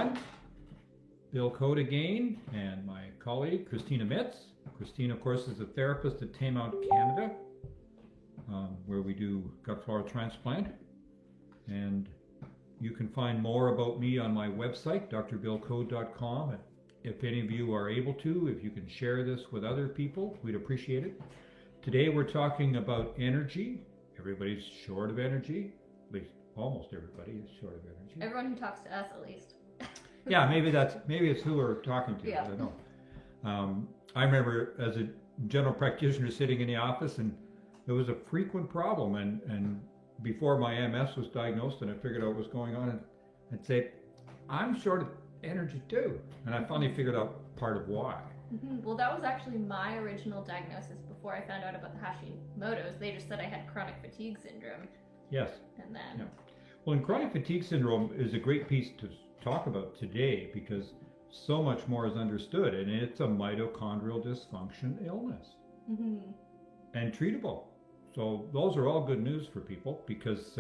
everyone. Bill Code again, and my colleague Christina Metz. Christina, of course, is a therapist at Taymount, Canada, where we do gut flora transplant. And you can find more about me on my website, drbillcode.com. And if any of you are able to, if you can share this with other people, we'd appreciate it. Today we're talking about energy. Everybody's short of energy, at least almost everybody is short of energy. Everyone who talks to us, at least. Yeah, maybe it's who we're talking to. Yeah. I don't know. I remember as a general practitioner sitting in the office, and it was a frequent problem. And before my MS was diagnosed, and I figured out what was going on, and I'd say, I'm short of energy too. And I finally figured out part of why. Mm-hmm. Well, that was actually my original diagnosis before I found out about the Hashimoto's. They just said I had chronic fatigue syndrome. Yes. And then. Yeah. Well, and chronic fatigue syndrome is a great piece to talk about today because so much more is understood, and it's a mitochondrial dysfunction illness. Mm-hmm. And treatable. So those are all good news for people because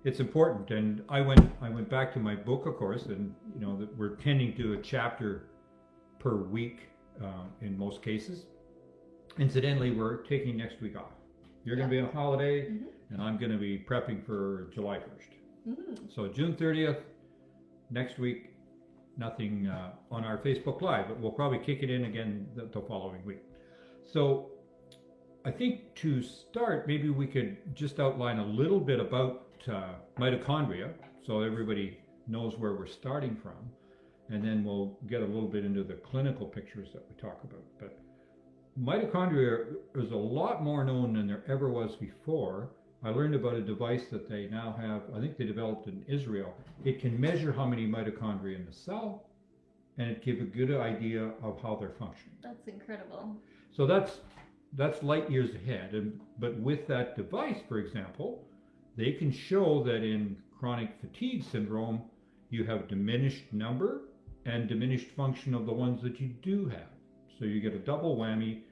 it's important. And I went back to my book, of course, and you know that we're tending to a chapter per week in most cases. Incidentally, we're taking next week off. You're going to be on holiday, and I'm going to be prepping for July 1st. So June 30th, next week, nothing on our Facebook Live, but we'll probably kick it in again the following week. So I think to start, maybe we could just outline a little bit about mitochondria so everybody knows where we're starting from, and then we'll get a little bit into the clinical pictures that we talk about. But mitochondria is a lot more known than there ever was before. I learned about a device that they now have, I think they developed in Israel. It can measure how many mitochondria in the cell, and it gives a good idea of how they're functioning. That's incredible. So that's light years ahead. But with that device, for example, they can show that in chronic fatigue syndrome, you have diminished number and diminished function of the ones that you do have. So you get a double whammy,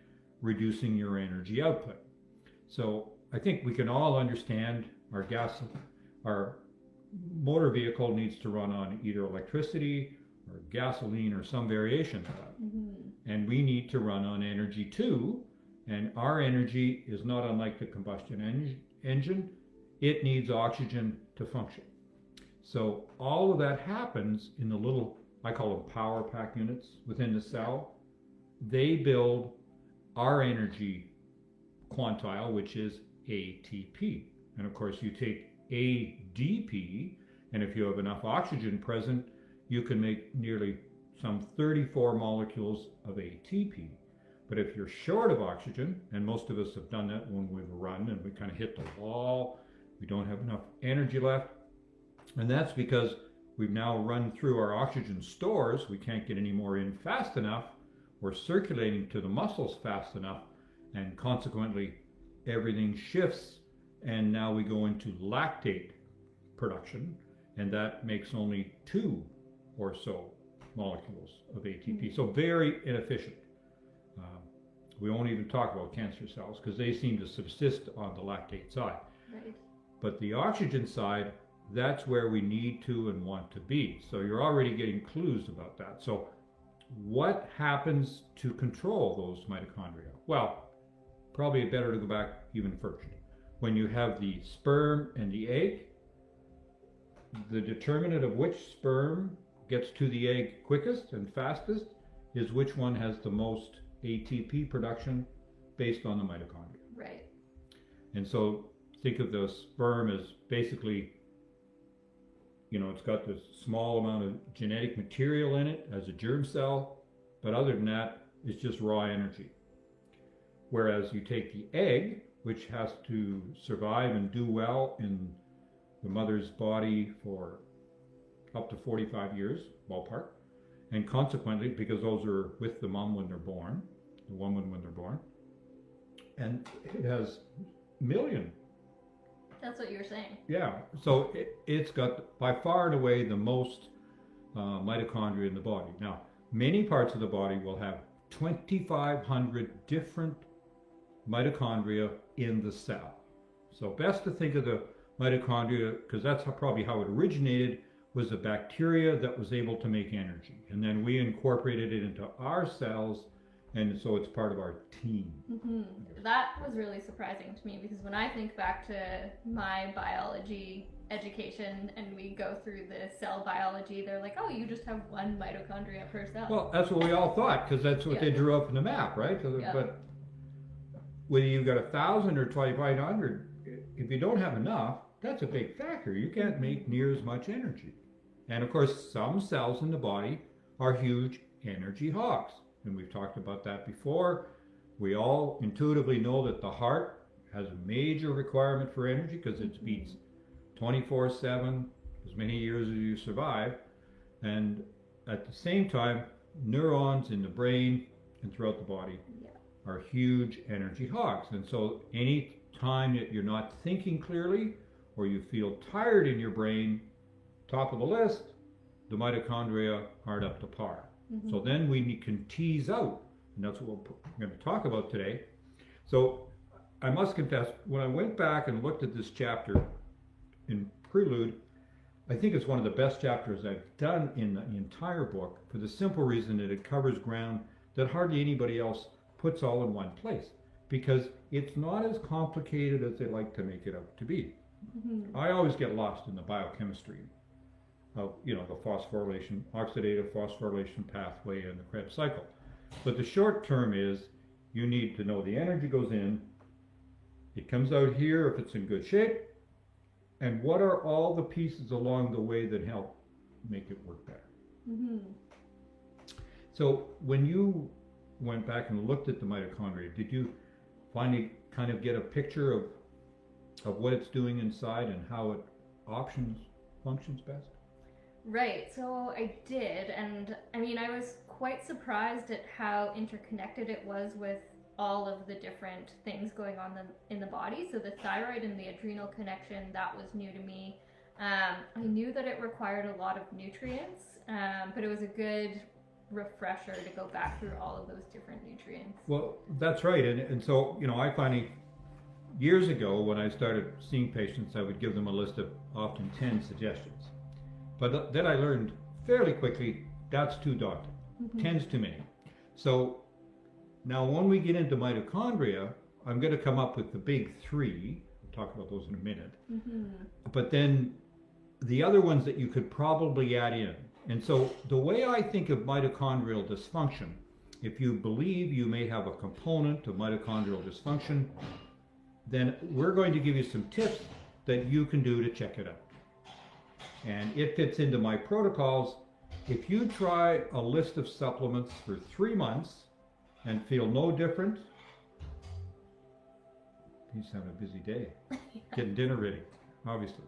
reducing your energy output. So I think we can all understand our motor vehicle needs to run on either electricity or gasoline or some variation of that. And we need to run on energy too. And our energy is not unlike the combustion engine. It needs oxygen to function. So all of that happens in the little, I call them power pack units within the cell. They build our energy quantile, which is ATP. And of course you take ADP, and if you have enough oxygen present, you can make nearly some 34 molecules of ATP. But if you're short of oxygen, and most of us have done that when we've run and we kind of hit the wall, we don't have enough energy left, and that's because we've now run through our oxygen stores. We can't get any more in fast enough. We're circulating to the muscles fast enough, and consequently everything shifts, and now we go into lactate production, and that makes only 2 or so molecules of ATP. So very inefficient. We won't even talk about cancer cells because they seem to subsist on the lactate side. Right. But the oxygen side, that's where we need to and want to be. So you're already getting clues about that. So what happens to control those mitochondria? Well, probably better to go back even first. When you have the sperm and the egg, the determinant of which sperm gets to the egg quickest and fastest is which one has the most ATP production based on the mitochondria. Right. And so think of the sperm as basically, you know, it's got this small amount of genetic material in it as a germ cell, but other than that, it's just raw energy. Whereas you take the egg, which has to survive and do well in the mother's body for up to 45 years, ballpark, and consequently, because those are with the mom when they're born, the woman when they're born, and it has million. That's what you were saying. Yeah, so it's got by far and away the most mitochondria in the body. Now, many parts of the body will have 2,500 different mitochondria in the cell. So best to think of the mitochondria, because that's probably how it originated, was a bacteria that was able to make energy. And then we incorporated it into our cells, and so it's part of our team. That was really surprising to me, because when I think back to my biology education and we go through the cell biology, they're like, oh, you just have one mitochondria per cell. Well, that's what we all thought, because that's what they drew up in the map, right? So, but whether you've got 1,000 or 2,500, if you don't have enough, that's a big factor. You can't make near as much energy. And of course, some cells in the body are huge energy hogs. And we've talked about that before. We all intuitively know that the heart has a major requirement for energy because it beats 24/7, as many years as you survive. And at the same time, neurons in the brain and throughout the body are huge energy hogs. And so any time that you're not thinking clearly or you feel tired in your brain, top of the list, the mitochondria aren't up to par. So then we can tease out, and that's what we're going to talk about today. So I must confess, when I went back and looked at this chapter in Prelude, I think it's one of the best chapters I've done in the entire book, for the simple reason that it covers ground that hardly anybody else puts all in one place, because it's not as complicated as they like to make it out to be. I always get lost in the biochemistry of, the phosphorylation, oxidative phosphorylation pathway and the Krebs cycle. But the short term is, you need to know the energy goes in, it comes out here if it's in good shape, and what are all the pieces along the way that help make it work better. So when you went back and looked at the mitochondria, did you finally kind of get a picture of what it's doing inside and how it functions best? Right, so I did, and I mean, I was quite surprised at how interconnected it was with all of the different things going on in the body. So the thyroid and the adrenal connection, that was new to me. I knew that it required a lot of nutrients, but it was a good refresher to go back through all of those different nutrients. Well, that's right, and so, I finally, years ago when I started seeing patients, I would give them a list of often 10 suggestions. But then I learned fairly quickly that's too daunting. 10's too many. So now when we get into mitochondria, I'm going to come up with the big 3. We'll talk about those in a minute. But then the other ones that you could probably add in. And so the way I think of mitochondrial dysfunction, if you believe you may have a component of mitochondrial dysfunction, then we're going to give you some tips that you can do to check it out. And it fits into my protocols. If you try a list of supplements for 3 months and feel no different, he's having a busy day. Getting dinner ready, obviously.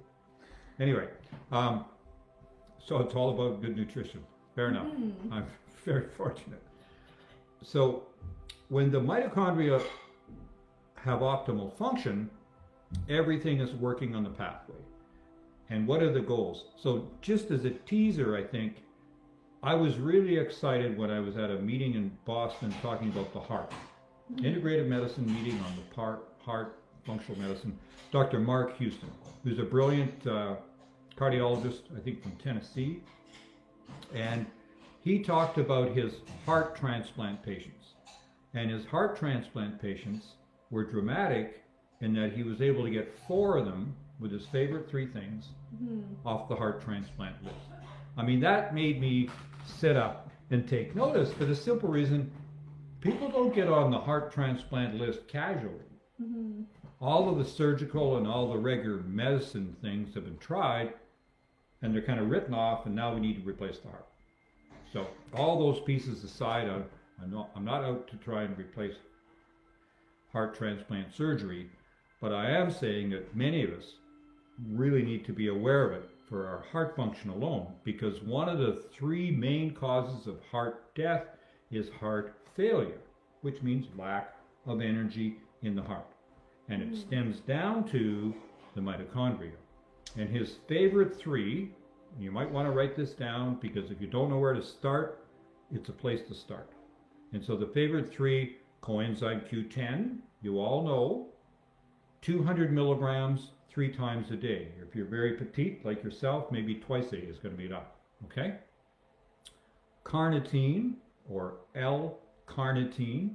Anyway, so it's all about good nutrition. Fair enough. I'm very fortunate. So when the mitochondria have optimal function, everything is working on the pathway. And what are the goals? So just as a teaser, I think, I was really excited when I was at a meeting in Boston talking about the heart. Integrative medicine meeting on the heart, functional medicine. Dr. Mark Houston, who's a brilliant cardiologist, I think from Tennessee. And he talked about his heart transplant patients. And his heart transplant patients were dramatic in that he was able to get 4 of them with his favorite 3 things off the heart transplant list. I mean, that made me sit up and take notice for the simple reason people don't get on the heart transplant list casually. All of the surgical and all the regular medicine things have been tried, and they're kind of written off, and now we need to replace the heart. So all those pieces aside, I'm not out to try and replace heart transplant surgery, but I am saying that many of us really need to be aware of it for our heart function alone, because one of the 3 main causes of heart death is heart failure, which means lack of energy in the heart. And it stems down to the mitochondria. And his favorite 3, you might want to write this down, because if you don't know where to start, it's a place to start. And so the favorite 3, coenzyme Q10, you all know, 200 milligrams 3 times a day. If you're very petite, like yourself, maybe twice a day is going to be enough. Okay? Carnitine, or L-carnitine,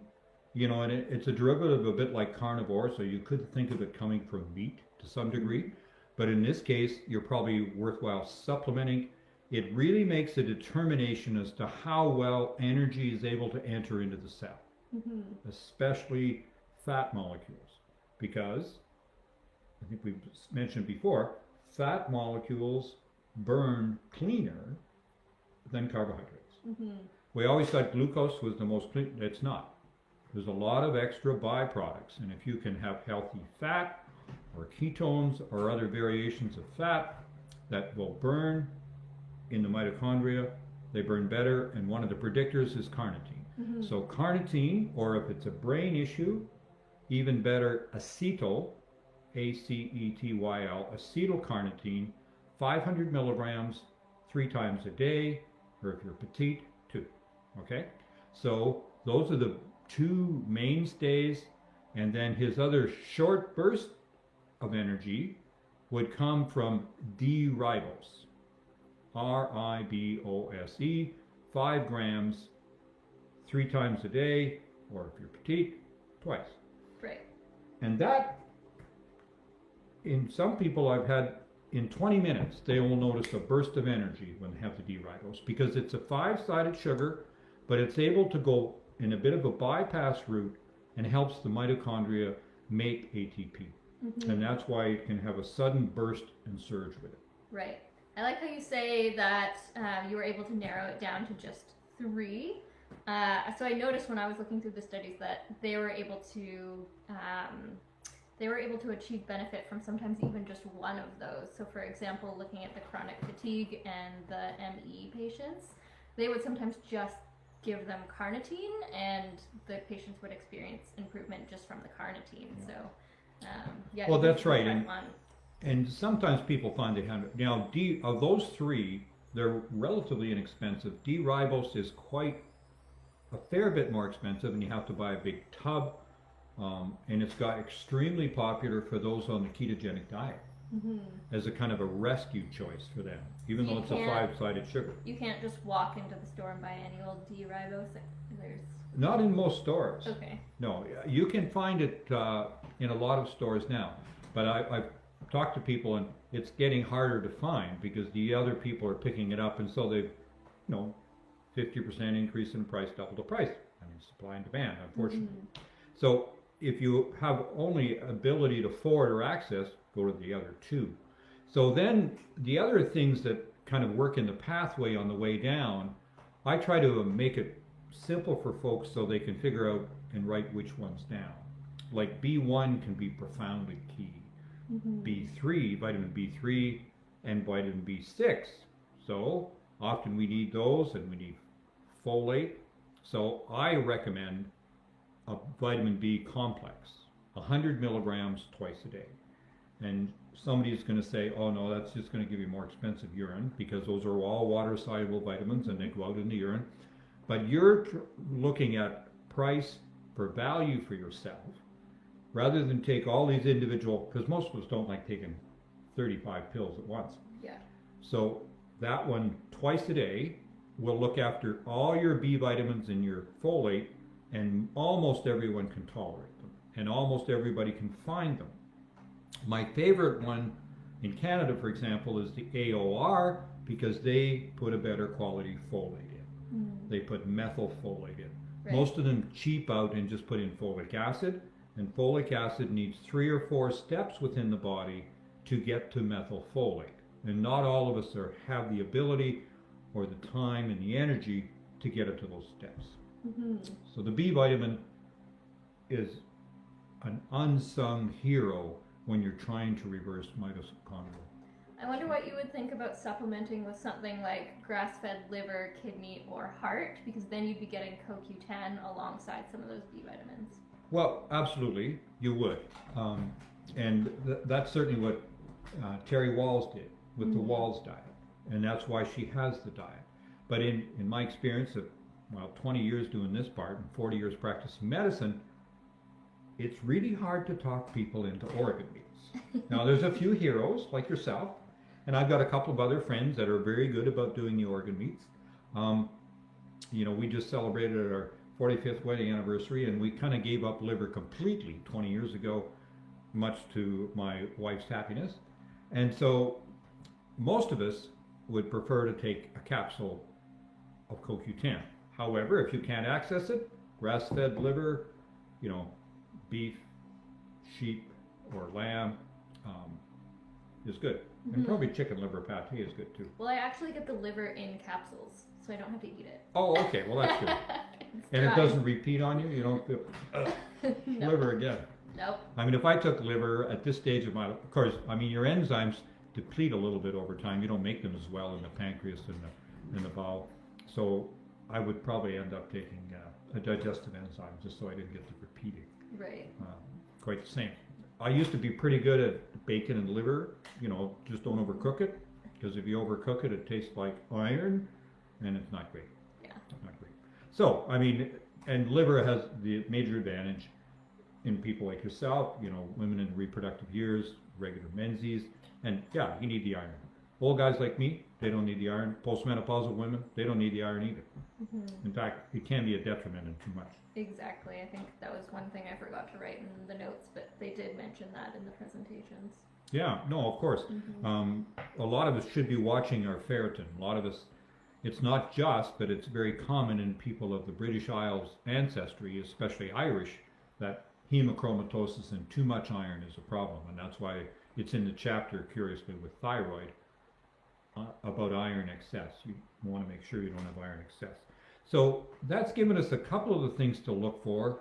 you know, and it's a derivative a bit like carnivore, so you could think of it coming from meat to some degree. But in this case, you're probably worthwhile supplementing. It really makes a determination as to how well energy is able to enter into the cell, especially fat molecules, because I think we've mentioned before, fat molecules burn cleaner than carbohydrates. We always thought glucose was the most clean. It's not. There's a lot of extra byproducts, and if you can have healthy fat or ketones or other variations of fat that will burn in the mitochondria, they burn better, and one of the predictors is carnitine. So carnitine, or if it's a brain issue, even better, acetyl, A-C-E-T-Y-L, acetylcarnitine, 500 milligrams 3 times a day, or if you're petite, 2. Okay? So those are the 2 mainstays, and then his other short burst of energy would come from D-ribose, R-I-B-O-S-E, 5 grams 3 times a day, or if you're petite, twice. Right. And that, in some people I've had, in 20 minutes, they will notice a burst of energy when they have the D-ribose, because it's a 5-sided sugar, but it's able to go in a bit of a bypass route and helps the mitochondria make ATP. And that's why it can have a sudden burst and surge with it. Right. I like how you say that you were able to narrow it down to just 3. So I noticed when I was looking through the studies that they were able to achieve benefit from sometimes even just one of those. So for example, looking at the chronic fatigue and the ME patients, they would sometimes just give them carnitine, and the patients would experience improvement just from the carnitine. So yeah. Well, that's right. And sometimes people find they have, now of those 3, they're relatively inexpensive. D-ribose is quite a fair bit more expensive, and you have to buy a big tub. And it's got extremely popular for those on the ketogenic diet as a kind of a rescue choice for them, even though it's a 5-sided sugar. You can't just walk into the store and buy any old D-ribose. Not in most stores. Okay. No, you can find it in a lot of stores now, but I've talked to people, and it's getting harder to find because the other people are picking it up, and so they've, 50% increase in price, double the price. I mean, supply and demand, unfortunately. So if you have only ability to afford or access, go to the other 2. So then the other things that kind of work in the pathway on the way down, I try to make it simple for folks so they can figure out and write which ones down. Like B1 can be profoundly key. B3, vitamin B3, and vitamin B6. So often we need those, and we need folate. So I recommend a vitamin B complex, 100 milligrams twice a day. And somebody's going to say, oh no, that's just going to give you more expensive urine, because those are all water-soluble vitamins and they go out in the urine. But you're looking at price for value for yourself, rather than take all these individual, because most of us don't like taking 35 pills at once. Yeah. So that one twice a day will look after all your B vitamins and your folate, and almost everyone can tolerate them, and almost everybody can find them. My favorite one in Canada, for example, is the AOR, because they put a better quality folate in. They put methylfolate in. Right. Most of them cheap out and just put in folic acid, and folic acid needs 3 or 4 steps within the body to get to methylfolate. And not all of us have the ability or the time and the energy to get it to those steps. So the B vitamin is an unsung hero when you're trying to reverse mitochondria. I wonder what you would think about supplementing with something like grass-fed liver, kidney, or heart, because then you'd be getting CoQ10 alongside some of those B vitamins. Well, absolutely, you would. And that's certainly what Terry Walls did with the Walls diet. And that's why she has the diet. But in my experience of 20 years doing this part and 40 years practicing medicine, it's really hard to talk people into organ meals. Now, there's a few heroes like yourself, and I've got a couple of other friends that are very good about doing the organ meats. We just celebrated our 45th wedding anniversary, and we kind of gave up liver completely 20 years ago, much to my wife's happiness. And so most of us would prefer to take a capsule of CoQ10. However, if you can't access it, grass-fed liver, beef, sheep, or lamb is good. And probably chicken liver pate is good too. Well, I actually get the liver in capsules, so I don't have to eat it. Oh, okay. Well, that's good. And it doesn't repeat on you? You don't feel No. liver again? Nope. I mean, if I took liver at this stage of of course, your enzymes deplete a little bit over time. You don't make them as well in the pancreas and the bowel. So I would probably end up taking a digestive enzyme just so I didn't get the repeating. Right. Quite the same. I used to be pretty good at bacon and liver, just don't overcook it, because if you overcook it, it tastes like iron, and it's not great. Yeah. Not great. So, and liver has the major advantage in people like yourself, women in reproductive years, regular menses, and yeah, you need the iron. Old guys like me, they don't need the iron. Postmenopausal women, they don't need the iron either. In fact, it can be a detriment in too much. Exactly. I think that was one thing I forgot to write in the notes, but they did mention that in the presentations. Yeah, no, of course. A lot of us should be watching our ferritin. A lot of us, it's not just, but it's very common in people of the British Isles ancestry, especially Irish, that hemochromatosis and too much iron is a problem. And that's why it's in the chapter, curiously, with thyroid about iron excess. You want to make sure you don't have iron excess. So that's given us a couple of the things to look for.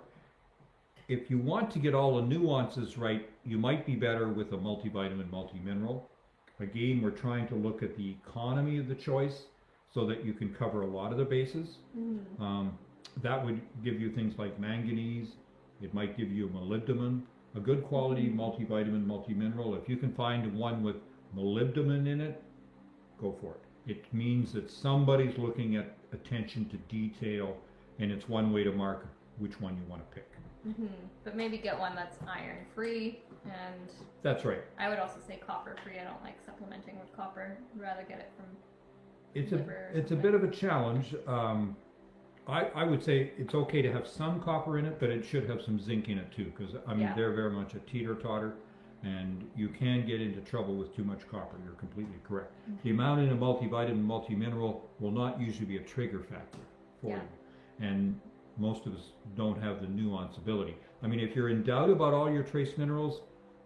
If you want to get all the nuances right, you might be better with a multivitamin, multimineral. Again, we're trying to look at the economy of the choice so that you can cover a lot of the bases. That would give you things like manganese. It might give you molybdenum, a good quality multivitamin, multimineral. If you can find one with molybdenum in it, go for it. It means that somebody's looking at attention to detail, and it's one way to mark which one you want to pick. But maybe get one that's iron-free, and That's right. I would also say copper-free. I don't like supplementing with copper. I'd rather get it from liver. It's a bit of a challenge. I would say it's okay to have some copper in it, but it should have some zinc in it too, because they're very much a teeter-totter, and you can get into trouble with too much copper. You're completely correct. The amount in a multivitamin, multimineral will not usually be a trigger factor for you, and most of us don't have the nuance ability. If you're in doubt about all your trace minerals,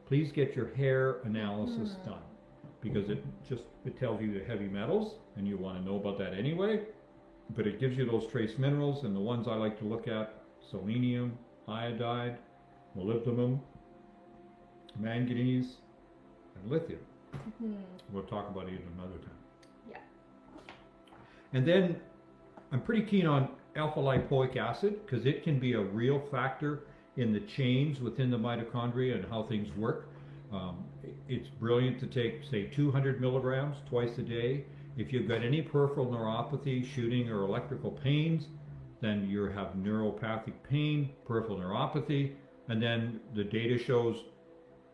please get your hair analysis done, because it tells you the heavy metals, and you want to know about that anyway. But it gives you those trace minerals, and the ones I like to look at: selenium, iodide, molybdenum, manganese, and lithium. We'll talk about it another time. Yeah. And then I'm pretty keen on alpha lipoic acid, because it can be a real factor in the change within the mitochondria and how things work. It's brilliant to take, say, 200 milligrams twice a day. If you've got any peripheral neuropathy, shooting, or electrical pains, then you have neuropathic pain, peripheral neuropathy, and then the data shows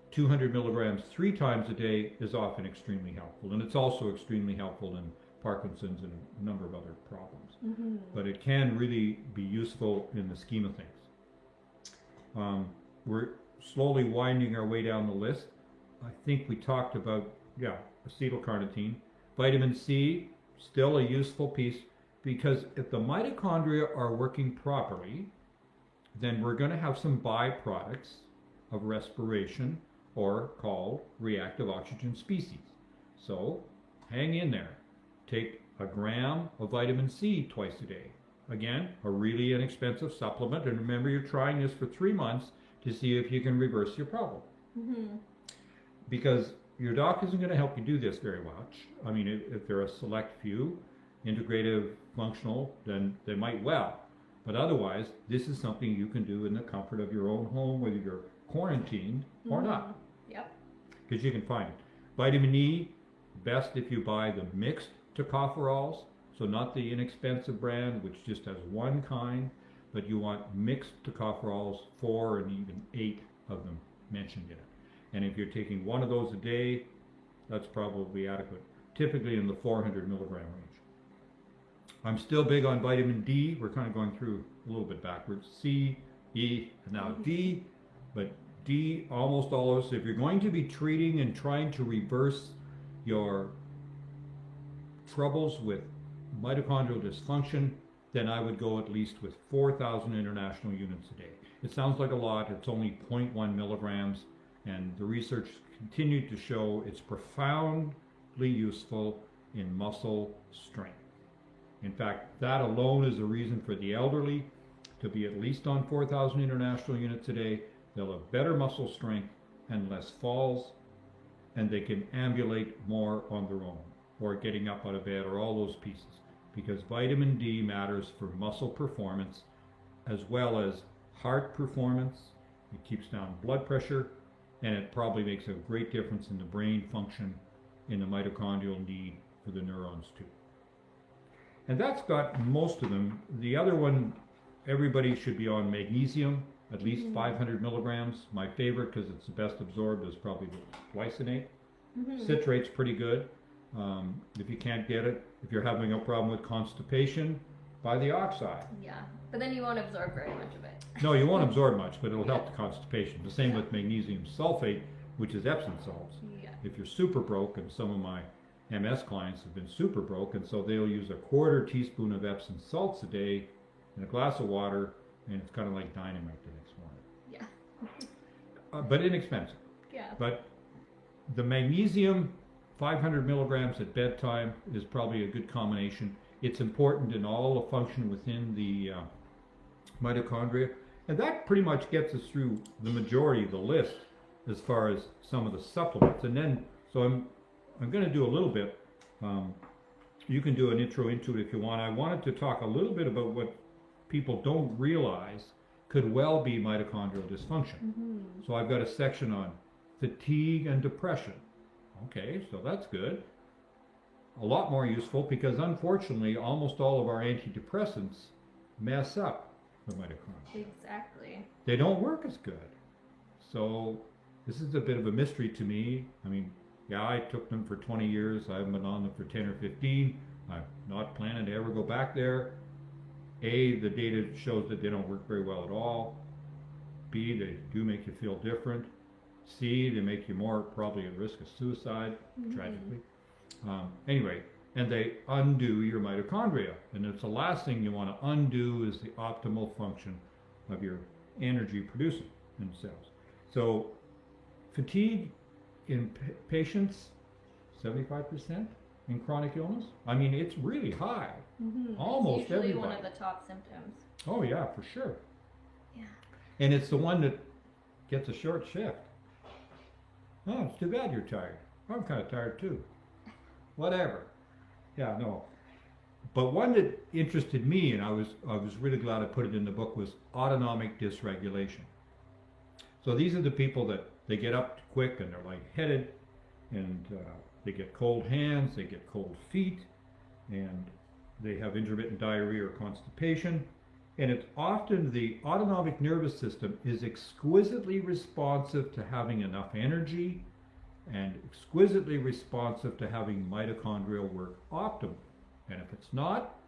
200 milligrams 3 times a day is often extremely helpful. And it's also extremely helpful in Parkinson's and a number of other problems. But it can really be useful in the scheme of things. We're slowly winding our way down the list. I think we talked about, acetylcarnitine. Vitamin C, still a useful piece, because if the mitochondria are working properly, then we're going to have some byproducts of respiration, or called reactive oxygen species. So hang in there. Take a gram of vitamin C twice a day. Again, a really inexpensive supplement, and remember, you're trying this for 3 months to see if you can reverse your problem. Because your doc isn't going to help you do this very much. If they're a select few, integrative, functional, then they might well. But otherwise, this is something you can do in the comfort of your own home, whether you're quarantined or not. Yep. Because you can find it. Vitamin E, best if you buy the mixed tocopherols, so not the inexpensive brand, which just has one kind, but you want mixed tocopherols, 4 and even 8 of them mentioned in it. And if you're taking one of those a day, that's probably adequate, typically in the 400 milligram range. I'm still big on vitamin D. We're kind of going through a little bit backwards. C, E, and now D. But D, almost always, if you're going to be treating and trying to reverse your troubles with mitochondrial dysfunction, then I would go at least with 4,000 international units a day. It sounds like a lot. It's only 0.1 milligrams, and the research continued to show it's profoundly useful in muscle strength. In fact, that alone is a reason for the elderly to be at least on 4,000 international units a day. They'll have better muscle strength and less falls, and they can ambulate more on their own, or getting up out of bed, or all those pieces, because vitamin D matters for muscle performance as well as heart performance. It keeps down blood pressure, and it probably makes a great difference in the brain function, in the mitochondrial need for the neurons too. And that's got most of them. The other one, everybody should be on magnesium, at least 500 milligrams. My favorite, because it's the best absorbed, is probably the glycinate. Citrate's pretty good. If you can't get it, if you're having a problem with constipation, buy the oxide. Yeah, but then you won't absorb very much of it. No, you won't absorb much, but it'll help the constipation. The same with magnesium sulfate, which is Epsom salts. Yeah. If you're super broke, and some of my MS clients have been super broke, and so they'll use a 1/4 teaspoon of Epsom salts a day in a glass of water, and it's kind of like dynamite the next morning. Yeah. But inexpensive. Yeah. But the magnesium, 500 milligrams at bedtime, is probably a good combination. It's important in all the function within the mitochondria, and that pretty much gets us through the majority of the list as far as some of the supplements. And then, so I'm going to do a little bit. You can do an intro into it if you want. I wanted to talk a little bit about what people don't realize could well be mitochondrial dysfunction. So I've got a section on fatigue and depression. Okay, so that's good. A lot more useful, because unfortunately almost all of our antidepressants mess up the mitochondria. Exactly. They don't work as good. So this is a bit of a mystery to me. I mean, yeah, I took them for 20 years. I haven't been on them for 10 or 15. I'm not planning to ever go back there. A, the data shows that they don't work very well at all. B, they do make you feel different. C, they make you more probably at risk of suicide, tragically. Anyway, and they undo your mitochondria. And it's the last thing you want to undo is the optimal function of your energy producing in cells. So fatigue in patients, 75% in chronic illness. I mean, it's really high. Almost it's usually everybody. one of the top symptoms. Oh yeah, for sure. Yeah. And it's the one that gets a short shift. Oh, it's too bad you're tired. I'm kind of tired too. Whatever. Yeah, no. But one that interested me, and I was really glad I put it in the book, was autonomic dysregulation. So these are the people that they get up quick and they're lightheaded, and they get cold hands, they get cold feet, and they have intermittent diarrhea or constipation. And it's often the autonomic nervous system is exquisitely responsive to having enough energy and exquisitely responsive to having mitochondrial work optimally. And if it's not,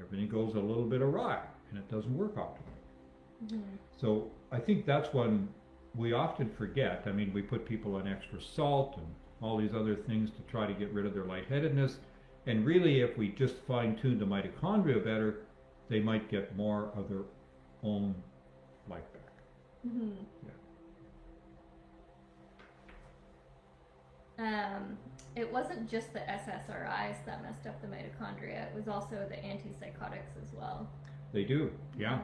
everything goes a little bit awry and it doesn't work optimally. So I think that's one we often forget. I mean, we put people on extra salt and all these other things to try to get rid of their lightheadedness. And really, if we just fine-tune the mitochondria better, they might get more of their own life back. It wasn't just the SSRIs that messed up the mitochondria, it was also the antipsychotics as well. They do, yeah,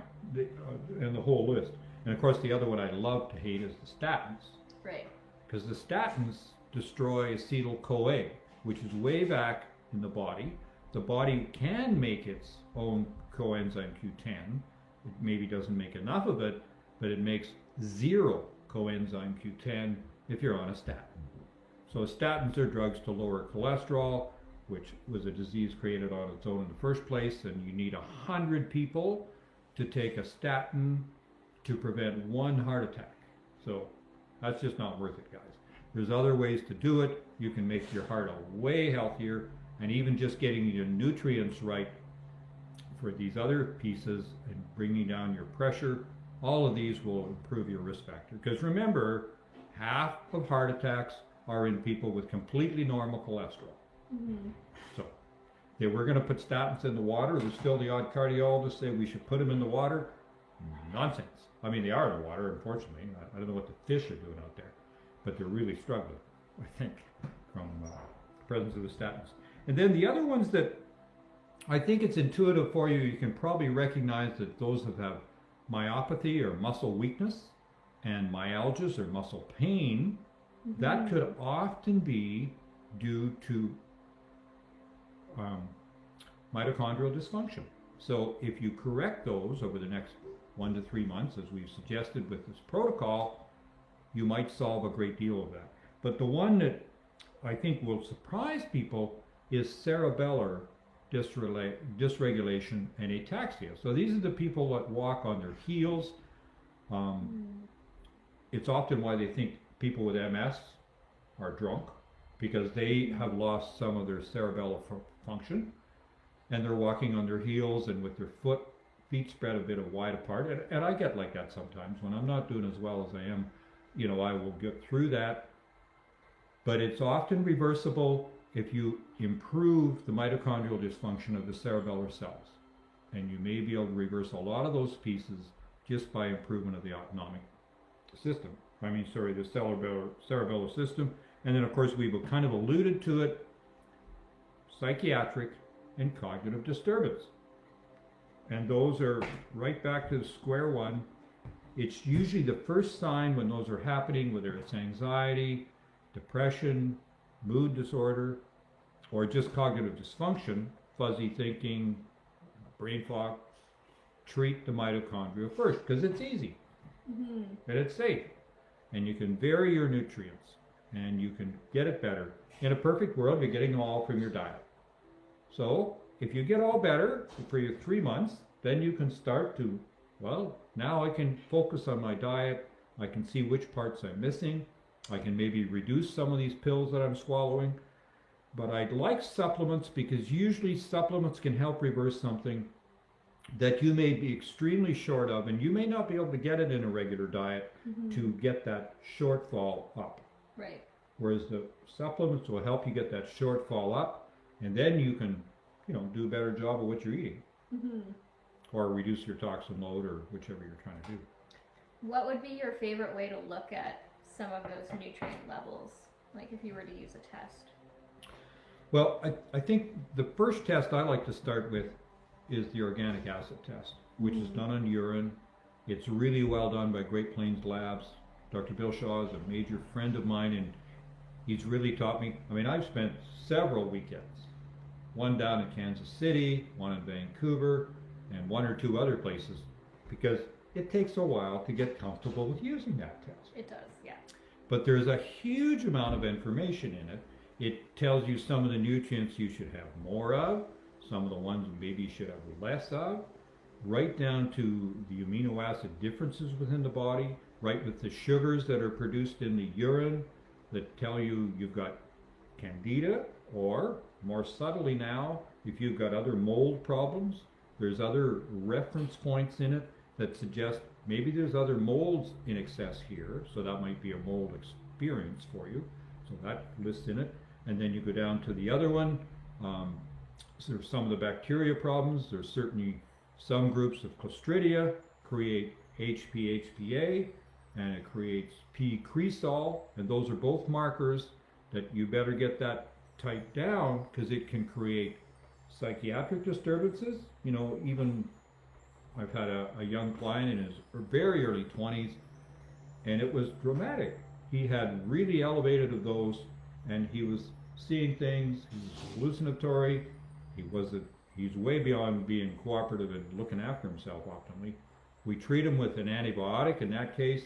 and the whole list. And of course, the other one I love to hate is the statins. Right. Because the statins destroy acetyl-CoA, which is way back in the body. The body can make its own coenzyme Q10. It maybe doesn't make enough of it, but it makes 0 coenzyme Q10 if you're on a statin. So statins are drugs to lower cholesterol, which was a disease created on its own in the first place, and you need 100 people to take a statin to prevent 1 heart attack. So that's just not worth it, guys. There's other ways to do it. You can make your heart way healthier, and even just getting your nutrients right for these other pieces and bringing down your pressure, all of these will improve your risk factor. Because remember, half of heart attacks are in people with completely normal cholesterol. Mm-hmm. So if we're going to put statins in the water, there's still the odd cardiologist say we should put them in the water. Nonsense. I mean, they are in the water, unfortunately. I don't know what the fish are doing out there, but they're really struggling, I think, from the presence of the statins. And then the other ones that I think it's intuitive for you, you can probably recognize that those that have myopathy or muscle weakness and myalgias or muscle pain, Mm-hmm. that could often be due to mitochondrial dysfunction. So if you correct those over the next 1 to 3 months, as we've suggested with this protocol, you might solve a great deal of that. But the one that I think will surprise people is cerebellar dysregulation and ataxia. So these are the people that walk on their heels. It's often why they think people with MS are drunk, because they have lost some of their cerebellar function, and they're walking on their heels and with their feet spread a bit wide apart. And I get like that sometimes when I'm not doing as well as I am. I will get through that, but it's often reversible if you improve the mitochondrial dysfunction of the cerebellar cells, and you may be able to reverse a lot of those pieces just by improvement of the autonomic system. The cerebellar system. And then, of course, we've kind of alluded to it, psychiatric and cognitive disturbance. And those are right back to square one. It's usually the first sign when those are happening, whether it's anxiety, depression, mood disorder, or just cognitive dysfunction, fuzzy thinking, brain fog. Treat the mitochondria first, because it's easy. Mm-hmm. And it's safe. And you can vary your nutrients, and you can get it better. In a perfect world, you're getting them all from your diet. So if you get all better for your 3 months, then you can start to, now I can focus on my diet. I can see which parts I'm missing. I can maybe reduce some of these pills that I'm swallowing. But I like supplements because usually supplements can help reverse something that you may be extremely short of, and you may not be able to get it in a regular diet to get that shortfall up. Right. Whereas the supplements will help you get that shortfall up, and then you can, do a better job of what you're eating. Mm-hmm. Or reduce your toxin load, or whichever you're trying to do. What would be your favorite way to look at some of those nutrient levels, like if you were to use a test? Well, I think the first test I like to start with is the organic acid test, which is done on urine. It's really well done by Great Plains Labs. Dr. Bill Shaw is a major friend of mine, and he's really taught me. I've spent several weekends, one down in Kansas City, one in Vancouver, and 1 or 2 other places, because it takes a while to get comfortable with using that test. It does, yeah. But there's a huge amount of information in it. It tells you some of the nutrients you should have more of, some of the ones maybe you should have less of, right down to the amino acid differences within the body, right with the sugars that are produced in the urine that tell you you've got candida, or more subtly now, if you've got other mold problems, there's other reference points in it that suggest maybe there's other molds in excess here, so that might be a mold experience for you. So that lists in it. And then you go down to the other one. So there's some of the bacteria problems. There's certainly some groups of Clostridia create HPHPA, and it creates P. cresol, and those are both markers that you better get that typed down, because it can create psychiatric disturbances. Even I've had a young client in his very early 20s, and it was dramatic. He had really elevated of those, and he was seeing things. He was hallucinatory. He's way beyond being cooperative and looking after himself optimally. We treat him with an antibiotic in that case,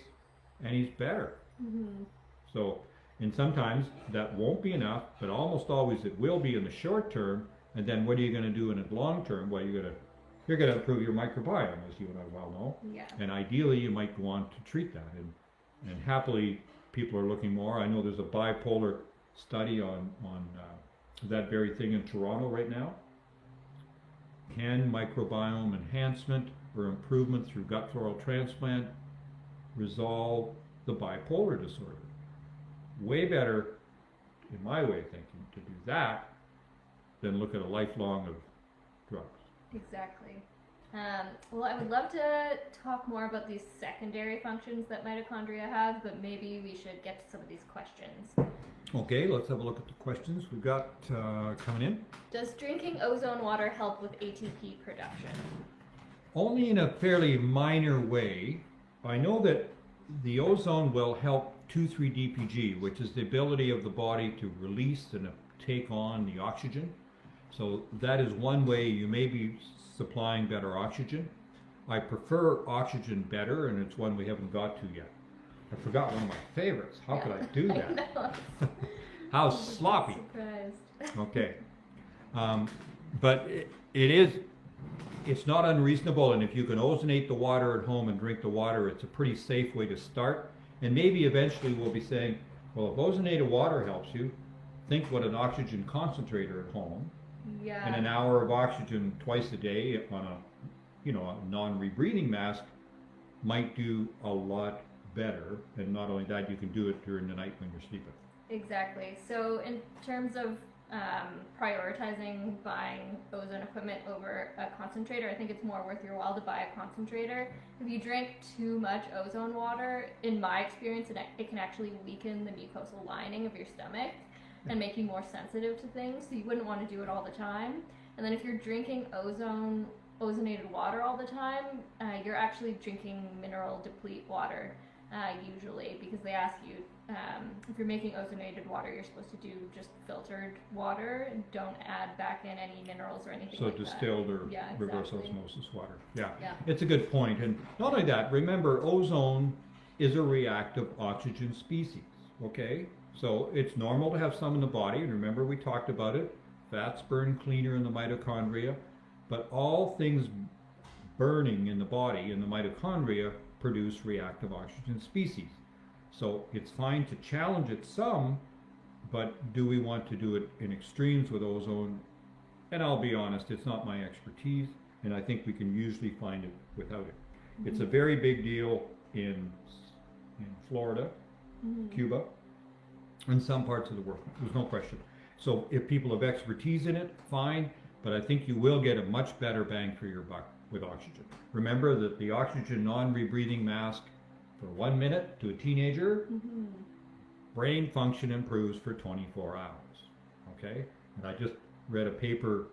and he's better. Mm-hmm. So, and sometimes that won't be enough, but almost always it will be in the short term. And then what are you going to do in the long term? Well, you're going to improve your microbiome, as you and I well know. Yeah. And ideally, you might go on to treat that. And happily, people are looking more. I know there's a bipolar study on that very thing in Toronto right now. Can microbiome enhancement or improvement through gut floral transplant resolve the bipolar disorder? Way better, in my way of thinking, to do that than look at a lifelong of drugs. Exactly. Well, I would love to talk more about these secondary functions that mitochondria have, but maybe we should get to some of these questions. Okay, let's have a look at the questions we've got coming in. Does drinking ozone water help with ATP production? Only in a fairly minor way. I know that the ozone will help 2,3-DPG, which is the ability of the body to release and take on the oxygen. So that is one way you may be supplying better oxygen. I prefer oxygen better, and it's one we haven't got to yet. I forgot one of my favorites. How could I do that? I know. How sloppy. Surprised. Okay. But it's not unreasonable, and if you can ozonate the water at home and drink the water, it's a pretty safe way to start. And maybe eventually we'll be saying, well, if ozonated water helps you, think what an oxygen concentrator at home, Yeah. and an hour of oxygen twice a day on a non-rebreathing mask might do a lot better. And not only that, you can do it during the night when you're sleeping. Exactly. So in terms of prioritizing buying ozone equipment over a concentrator, I think it's more worth your while to buy a concentrator. If you drink too much ozone water, in my experience, it can actually weaken the mucosal lining of your stomach and make you more sensitive to things, so you wouldn't want to do it all the time. And then if you're drinking ozonated water all the time, you're actually drinking mineral deplete water usually, because they ask you if you're making ozonated water, you're supposed to do just filtered water and don't add back in any minerals or anything like that. So distilled or Yeah, reverse exactly. osmosis water. Yeah, Yeah. it's a good point. And not only that, remember, ozone is a reactive oxygen species, okay? So it's normal to have some in the body, and remember we talked about it, fats burn cleaner in the mitochondria, but all things burning in the body, in the mitochondria, produce reactive oxygen species. So it's fine to challenge it some, but do we want to do it in extremes with ozone? And I'll be honest, it's not my expertise, and I think we can usually find it without it. Mm-hmm. It's a very big deal in Florida, Cuba, and some parts of the world. There's no question. So if people have expertise in it, fine, but I think you will get a much better bang for your buck with oxygen. Remember that the oxygen non-rebreathing mask for 1 minute to a teenager, brain function improves for 24 hours. Okay? And I just read a paper,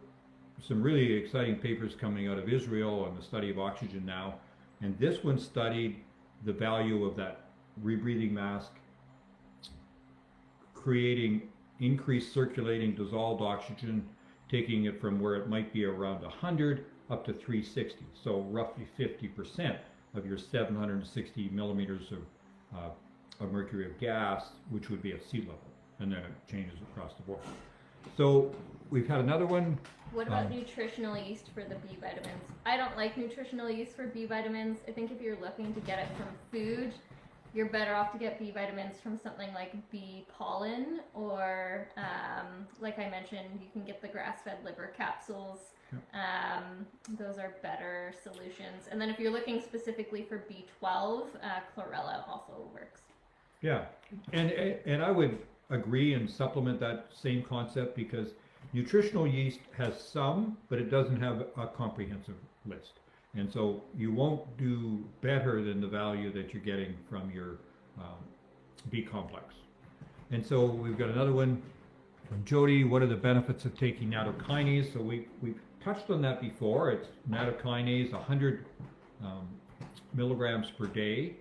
some really exciting papers coming out of Israel on the study of oxygen now, and this one studied the value of that rebreathing mask creating increased circulating dissolved oxygen, taking it from where it might be around 100 up to 360, so roughly 50% of your 760 millimeters of mercury of gas, which would be at sea level, and then it changes across the board. So we've had another one. What about nutritional yeast for the B vitamins? I don't like nutritional yeast for B vitamins. I think if you're looking to get it from food, you're better off to get B vitamins from something like bee pollen, or like I mentioned, you can get the grass-fed liver capsules. Those are better solutions. And then if you're looking specifically for B12, chlorella also works. Yeah, and I would agree and supplement that same concept, because nutritional yeast has some, but it doesn't have a comprehensive list. And so you won't do better than the value that you're getting from your B complex. And so we've got another one from Jody. What are the benefits of taking nattokinase? So we've touched on that before. It's nattokinase, 100 milligrams per day.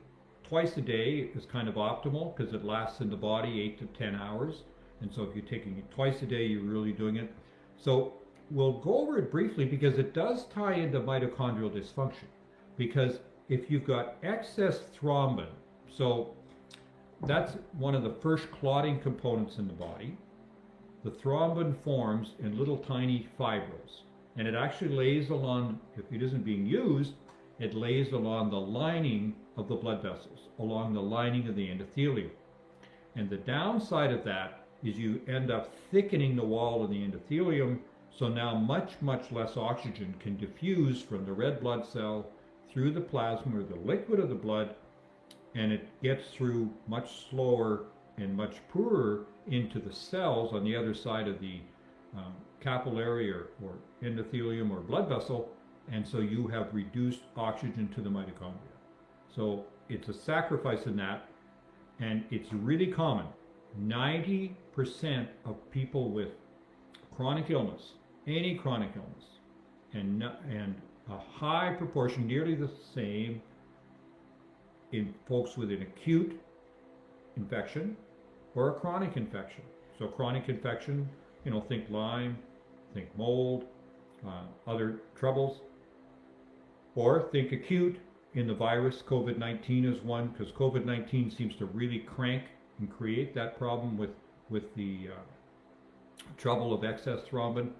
Twice a day is kind of optimal because it lasts in the body 8 to 10 hours. And so if you're taking it twice a day, you're really doing it. So we'll go over it briefly because it does tie into mitochondrial dysfunction. Because if you've got excess thrombin, so that's one of the first clotting components in the body. The thrombin forms in little tiny fibrils, and it actually lays along, if it isn't being used, it lays along the lining of the blood vessels, along the lining of the endothelium. And the downside of that is you end up thickening the wall of the endothelium, so now much less oxygen can diffuse from the red blood cell through the plasma or the liquid of the blood, and it gets through much slower and much poorer into the cells on the other side of the capillary or endothelium or blood vessel, and so you have reduced oxygen to the mitochondria. So it's a sacrifice in that, and it's really common. 90% of people with chronic illness, any chronic illness, and a high proportion, nearly the same, in folks with an acute infection or a chronic infection. So chronic infection, think Lyme, think mold, other troubles, or think acute in the virus. COVID-19 is one, because COVID-19 seems to really crank and create that problem with the trouble of excess fibrin.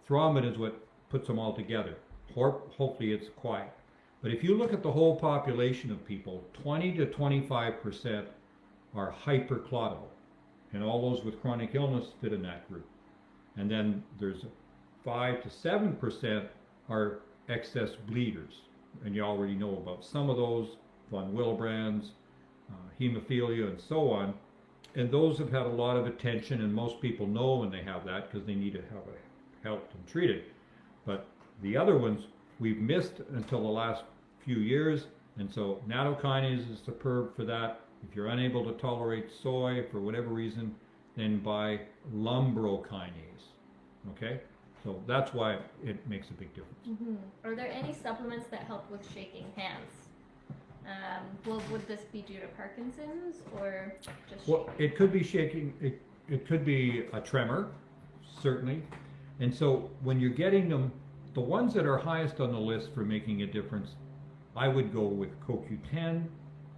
Thrombin is what puts them all together. Hopefully it's quiet. But if you look at the whole population of people, 20 to 25% are hyperclotable, and all those with chronic illness fit in that group. And then there's 5 to 7% are excess bleeders, and you already know about some of those, von Willebrand's, hemophilia, and so on. And those have had a lot of attention, and most people know when they have that because they need to have it helped and treated. But the other ones we've missed until the last few years, and so nattokinase is superb for that. If you're unable to tolerate soy for whatever reason, then buy lumbrokinase. Okay? So that's why it makes a big difference. Mm-hmm. Are there any supplements that help with shaking hands? Would this be due to Parkinson's or just shaking? Well, it could be shaking. It could be a tremor, certainly. And so when you're getting them, the ones that are highest on the list for making a difference, I would go with CoQ10,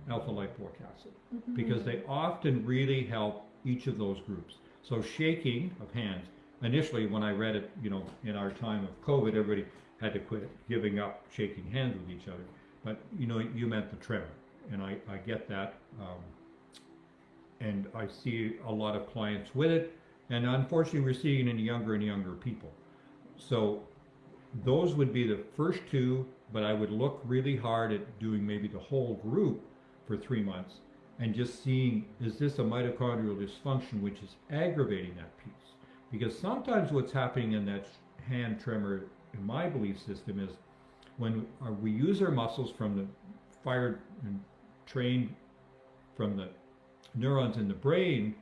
alpha lipoic acid, because they often really help each of those groups. So shaking of hands, initially when I read it, in our time of COVID, everybody had to quit giving up shaking hands with each other. But you meant the tremor, and I get that, and I see a lot of clients with it, and unfortunately we're seeing it in younger and younger people. So those would be the first two, but I would look really hard at doing maybe the whole group for 3 months and just seeing, is this a mitochondrial dysfunction which is aggravating that piece? Because sometimes what's happening in that hand tremor, in my belief system, is when we use our muscles from the fired and trained from the neurons in the brain,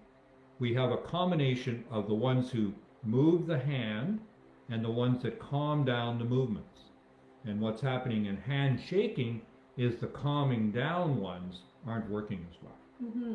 we have a combination of the ones who move the hand and the ones that calm down the movements. And what's happening in hand shaking is the calming down ones aren't working as well. Mm-hmm.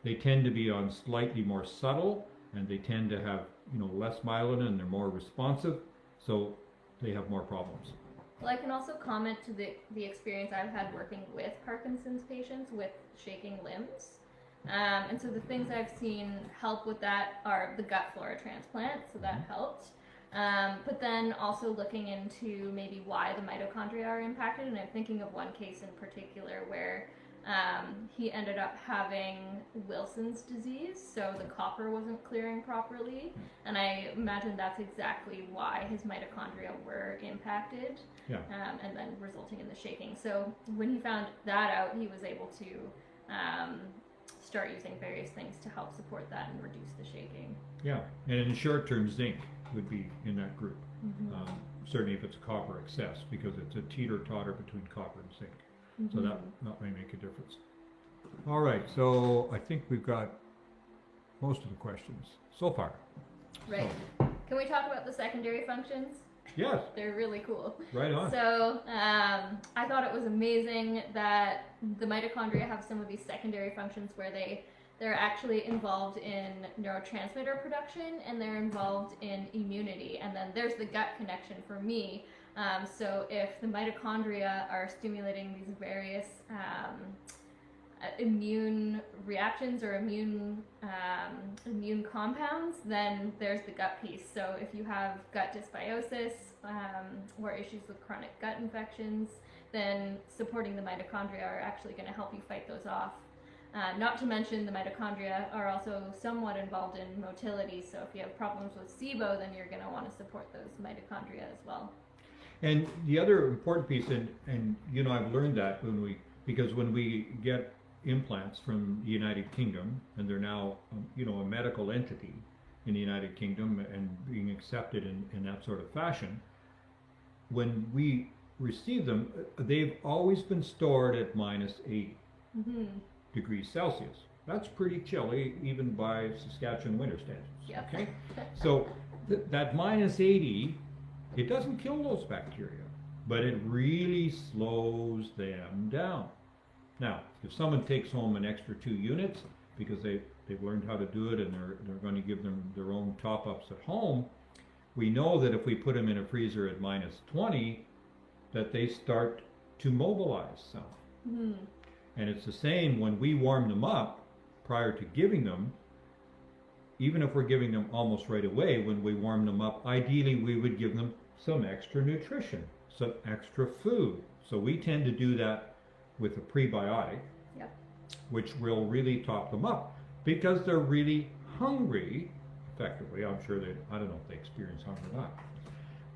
They tend to be on slightly more subtle, and they tend to have less myelin, and they're more responsive, so they have more problems. Well, I can also comment to the experience I've had working with Parkinson's patients with shaking limbs. And so the things I've seen help with that are the gut flora transplant, so that helped. But then also looking into maybe why the mitochondria are impacted, and I'm thinking of one case in particular where he ended up having Wilson's disease, so the copper wasn't clearing properly, and I imagine that's exactly why his mitochondria were impacted, and then resulting in the shaking. So when he found that out, he was able to start using various things to help support that and reduce the shaking. Yeah, and in the short term, zinc would be in that group. Certainly if it's copper excess, because it's a teeter-totter between copper and zinc. So that may make a difference. All right, so I think we've got most of the questions so far. Right. So. Can we talk about the secondary functions? Yes. They're really cool. Right on. So I thought it was amazing that the mitochondria have some of these secondary functions where they're actually involved in neurotransmitter production, and they're involved in immunity. And then there's the gut connection for me. So if the mitochondria are stimulating these various immune reactions or immune compounds, then there's the gut piece. So if you have gut dysbiosis or issues with chronic gut infections, then supporting the mitochondria are actually going to help you fight those off. Not to mention the mitochondria are also somewhat involved in motility, so if you have problems with SIBO, then you're going to want to support those mitochondria as well. And the other important piece, and you know, I've learned that because when we get implants from the United Kingdom, and they're now, you know, a medical entity in the United Kingdom and being accepted in that sort of fashion, when we receive them, they've always been stored at -80 degrees Celsius. That's pretty chilly, even by Saskatchewan winter standards. Yep. Okay, so that -80, it doesn't kill those bacteria, but it really slows them down. Now, if someone takes home an extra 2 units because they've learned how to do it and they're going to give them their own top-ups at home, we know that if we put them in a freezer at -20, that they start to mobilize some. And it's the same when we warm them up prior to giving them. Even if we're giving them almost right away, when we warm them up, ideally we would give them some extra nutrition, some extra food. So we tend to do that with a prebiotic, which will really top them up because they're really hungry, effectively. I'm sure I don't know if they experience hunger or not,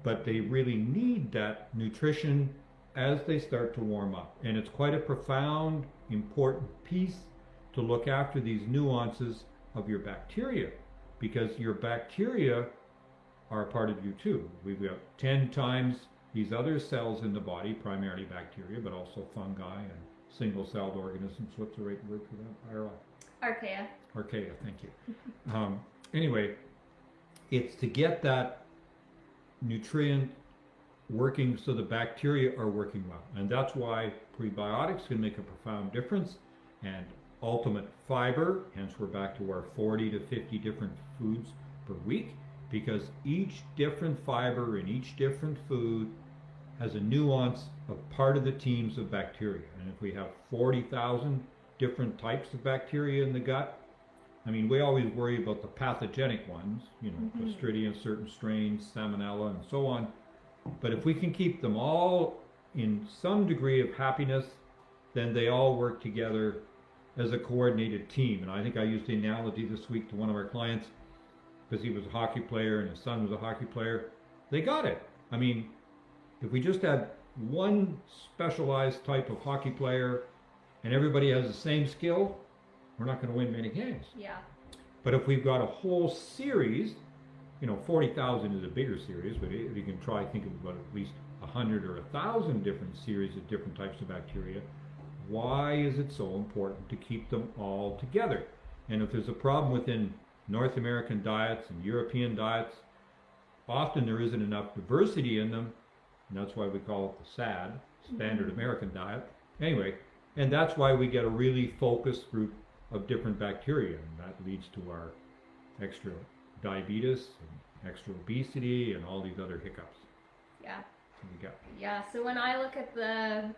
but they really need that nutrition as they start to warm up. And it's quite a profound, important piece to look after these nuances of your bacteria, because your bacteria are a part of you too. We've got 10 times these other cells in the body, primarily bacteria, but also fungi and single-celled organisms. What's the right word for that? Archaea. Archaea, thank you. Anyway, it's to get that nutrient working so the bacteria are working well. And that's why prebiotics can make a profound difference. And ultimate fiber, hence we're back to our 40 to 50 different foods per week, because each different fiber in each different food has a nuance of part of the teams of bacteria. And if we have 40,000 different types of bacteria in the gut, I mean, we always worry about the pathogenic ones, you know, Clostridium, certain strains, Salmonella, and so on. But if we can keep them all in some degree of happiness, then they all work together as a coordinated team. And I think I used the analogy this week to one of our clients, because he was a hockey player and his son was a hockey player. They got it. I mean, if we just had one specialized type of hockey player and everybody has the same skill, we're not going to win many games. Yeah. But if we've got a whole series, you know, 40,000 is a bigger series, but you can try thinking about at least 100 or 1,000 different series of different types of bacteria. Why is it so important to keep them all together? And if there's a problem within North American diets and European diets, often there isn't enough diversity in them, and that's why we call it the SAD, Standard American Diet. Anyway, and that's why we get a really focused group of different bacteria, and that leads to our extra diabetes and extra obesity and all these other hiccups. Yeah. Yeah. Yeah. So when I look at the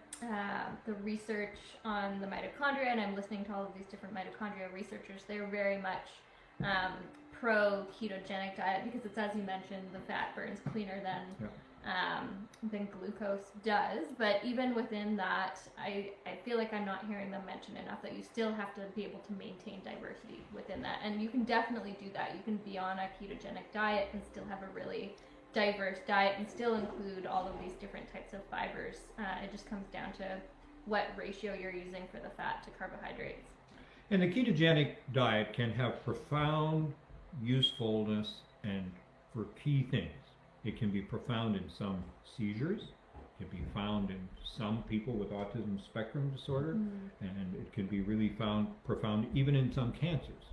research on the mitochondria, and I'm listening to all of these different mitochondria researchers, they're very much pro ketogenic diet, because it's, as you mentioned, the fat burns cleaner than glucose does. But even within that, I feel like I'm not hearing them mention enough that you still have to be able to maintain diversity within that. And you can definitely do that. You can be on a ketogenic diet and still have a really diverse diet and still include all of these different types of fibers. It just comes down to what ratio you're using for the fat to carbohydrates. And the ketogenic diet can have profound usefulness and for key things. It can be profound in some seizures. It can be found in some people with autism spectrum disorder, and it can be really profound even in some cancers.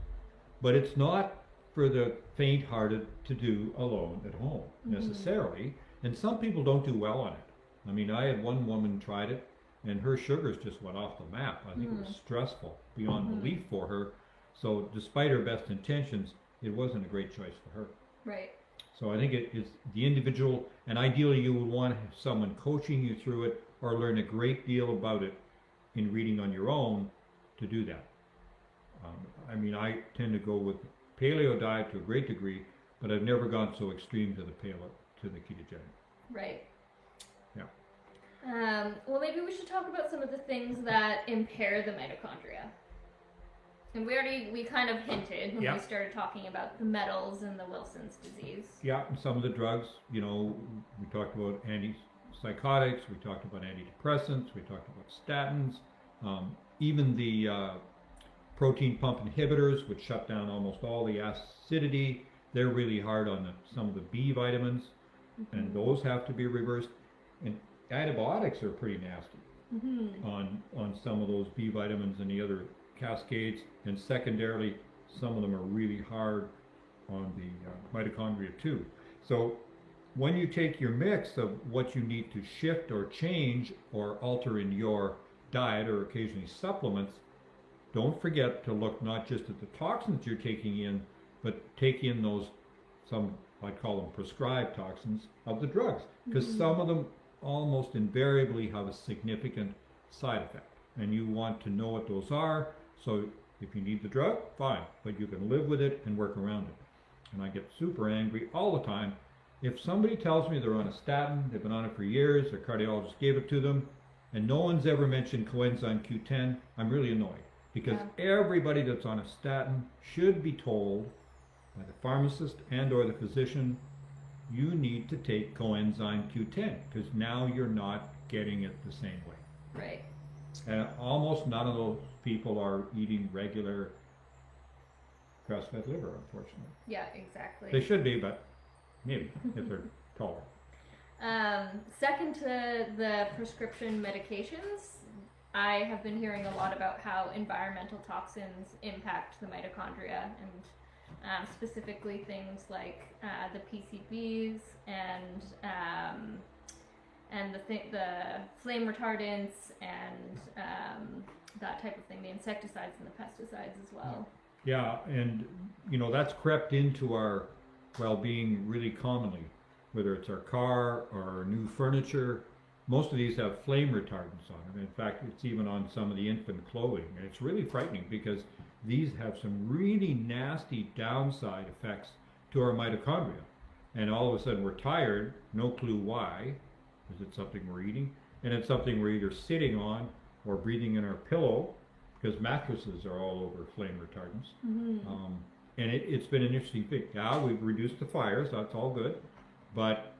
But it's not for the faint-hearted to do alone at home necessarily, and some people don't do well on it. I mean, I had one woman tried it, and her sugars just went off the map. I think it was stressful beyond belief for her. So despite her best intentions, it wasn't a great choice for her. Right. So I think it is the individual, and ideally you would want to have someone coaching you through it or learn a great deal about it in reading on your own. to do that. I mean, I tend to go with paleo diet to a great degree, but I've never gone so extreme to the ketogenic. Right. Yeah. Well, maybe we should talk about some of the things that impair the mitochondria. And we kind of hinted when we started talking about the metals and the Wilson's disease. Yeah, and some of the drugs, you know, we talked about antipsychotics, we talked about antidepressants, we talked about statins, even the protein pump inhibitors, which shut down almost all the acidity. They're really hard on some of the B vitamins, and those have to be reversed. And antibiotics are pretty nasty on some of those B vitamins and the other cascades, and secondarily, some of them are really hard on the mitochondria too. So when you take your mix of what you need to shift or change or alter in your diet or occasionally supplements, don't forget to look not just at the toxins you're taking in, but take in those, some, I call them prescribed toxins of the drugs, because some of them almost invariably have a significant side effect, and you want to know what those are. So if you need the drug, fine, but you can live with it and work around it. And I get super angry all the time if somebody tells me they're on a statin, they've been on it for years, their cardiologist gave it to them, and no one's ever mentioned coenzyme Q10. I'm really annoyed, because everybody that's on a statin should be told by the pharmacist and or the physician, you need to take coenzyme Q10, because now you're not getting it the same way. Right. And almost none of those people are eating regular grass-fed liver, unfortunately. Yeah, exactly. They should be, but maybe, if they're tolerant. Second to the prescription medications, I have been hearing a lot about how environmental toxins impact the mitochondria, and specifically things like the PCBs and the flame retardants and that type of thing, the insecticides and the pesticides as well. Yeah, and you know, that's crept into our well-being really commonly, whether it's our car or our new furniture. Most of these have flame retardants on them. In fact, it's even on some of the infant clothing, and it's really frightening because these have some really nasty downside effects to our mitochondria. And all of a sudden we're tired, no clue why. Is it something we're eating? And it's something we're either sitting on or breathing in our pillow, because mattresses are all over flame retardants. And it's been an interesting thing. Yeah, we've reduced the fires, that's all good, but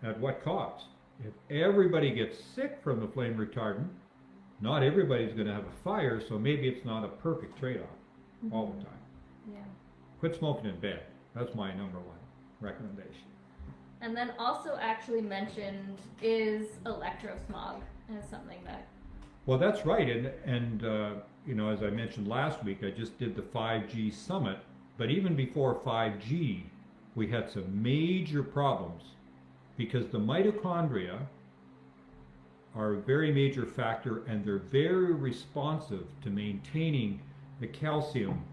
at what cost? If everybody gets sick from the flame retardant, not everybody's going to have a fire, so maybe it's not a perfect trade-off all the time. Yeah. Quit smoking in bed. That's my number one recommendation. And then also actually mentioned is electrosmog as something that... Well, that's right, and you know, as I mentioned last week, I just did the 5G summit, but even before 5G, we had some major problems because the mitochondria are a very major factor, and they're very responsive to maintaining the calcium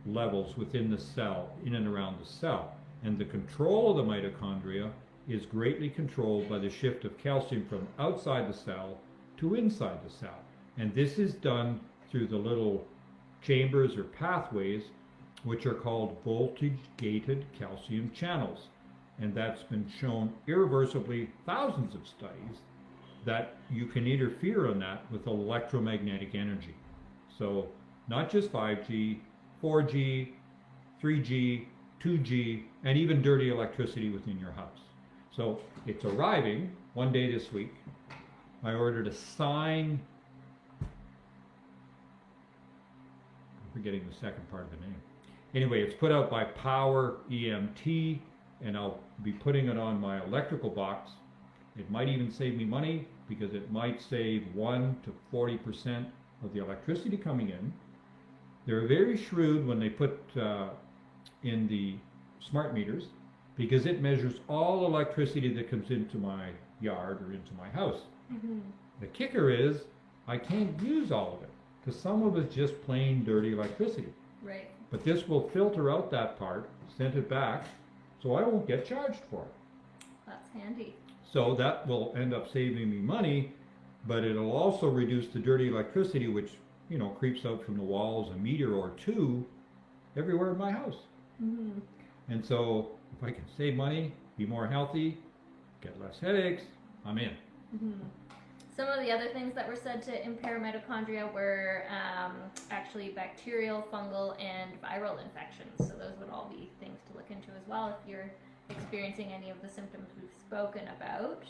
levels within the cell, in and around the cell. And the control of the mitochondria is greatly controlled by the shift of calcium from outside the cell to inside the cell. And this is done through the little chambers or pathways, which are called voltage-gated calcium channels. And that's been shown irreversibly, thousands of studies, that you can interfere on that with electromagnetic energy. So not just 5G, 4G, 3G, 2G, and even dirty electricity within your house. So it's arriving one day this week. I ordered a sign. I'm forgetting the second part of the name. Anyway, it's put out by Power EMT, and I'll be putting it on my electrical box. It might even save me money, because it might save 1 to 40% of the electricity coming in. They're very shrewd when they put in the smart meters, because it measures all electricity that comes into my yard or into my house. The kicker is I can't use all of it, because some of it's just plain dirty electricity. Right. But this will filter out that part, send it back, so I won't get charged for it. That's handy. So that will end up saving me money, but it'll also reduce the dirty electricity, which creeps out from the walls a meter or two everywhere in my house. Mm-hmm. And so if I can save money, be more healthy, get less headaches, I'm in. Mm-hmm. Some of the other things that were said to impair mitochondria were actually bacterial, fungal, and viral infections. So those would all be things to look into as well if you're experiencing any of the symptoms we've spoken about.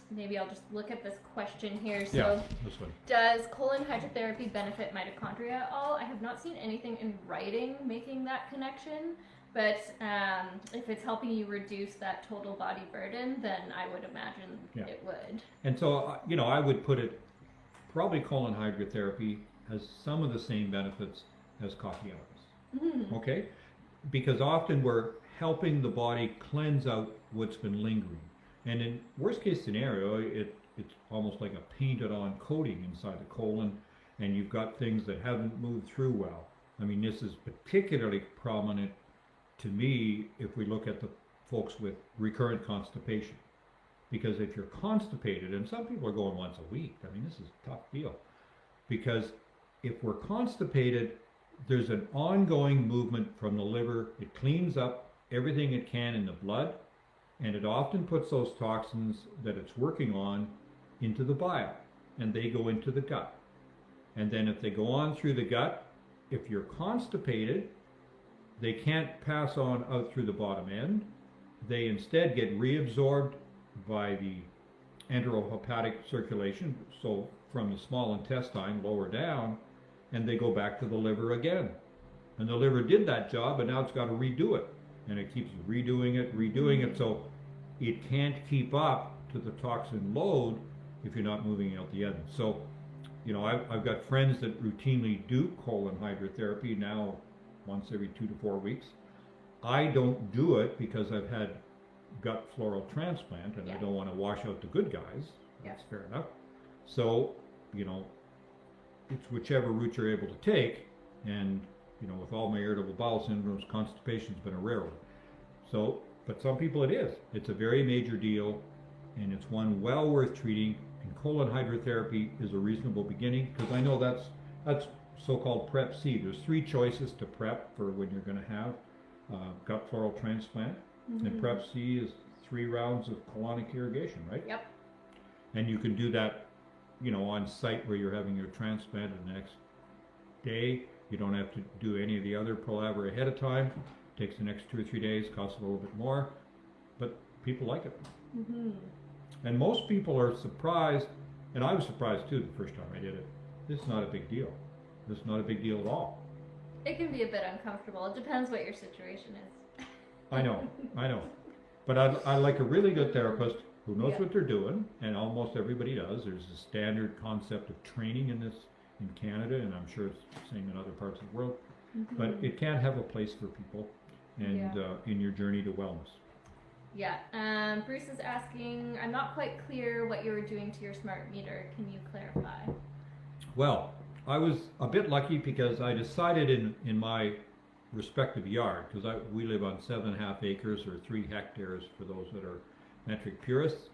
Maybe I'll just look at this question here. So, Yeah, this one. does colon hydrotherapy benefit mitochondria at all? I have not seen anything in writing making that connection, but if it's helping you reduce that total body burden, then I would imagine it would. And so, I would put it, probably colon hydrotherapy has some of the same benefits as coffee hours. Mm-hmm. Okay? Because often we're helping the body cleanse out what's been lingering. And in worst case scenario, it's almost like a painted on coating inside the colon, and you've got things that haven't moved through well. I mean, this is particularly prominent to me if we look at the folks with recurrent constipation. Because if you're constipated, and some people are going once a week, I mean, this is a tough deal. Because if we're constipated, there's an ongoing movement from the liver. It cleans up everything it can in the blood, and it often puts those toxins that it's working on into the bile, and they go into the gut. And then if they go on through the gut, if you're constipated, they can't pass on out through the bottom end. They instead get reabsorbed by the enterohepatic circulation, so from the small intestine lower down, and they go back to the liver again. And the liver did that job, and now it's got to redo it. And it keeps redoing it, so it can't keep up to the toxin load if you're not moving out the end. So, I've got friends that routinely do colon hydrotherapy now once every 2 to 4 weeks. I don't do it because I've had gut floral transplant, and I don't want to wash out the good guys. That's fair enough. So, it's whichever route you're able to take, and with all my irritable bowel syndromes, constipation's been a rare one. So, but some people it is. It's a very major deal, and it's one well worth treating, and colon hydrotherapy is a reasonable beginning, because I know that's so-called Prep C. There's 3 choices to prep for when you're going to have gut floral transplant, and Prep C is 3 rounds of colonic irrigation, right? Yep. And you can do that, on site where you're having your transplant the next day. You don't have to do any of the other palaver ahead of time. It takes the next 2 or 3 days, costs a little bit more, but people like it. Mm-hmm. And most people are surprised, and I was surprised too the first time I did it. This is not a big deal. This is not a big deal at all. It can be a bit uncomfortable. It depends what your situation is. I know. But I like a really good therapist who knows what they're doing, and almost everybody does. There's a standard concept of training in Canada, and I'm sure it's the same in other parts of the world. Mm-hmm. But it can have a place for people, and in your journey to wellness. Yeah. Bruce is asking, I'm not quite clear what you were doing to your smart meter. Can you clarify? Well, I was a bit lucky because I decided in my respective yard, because we live on 7.5 acres or 3 hectares for those that are metric purists,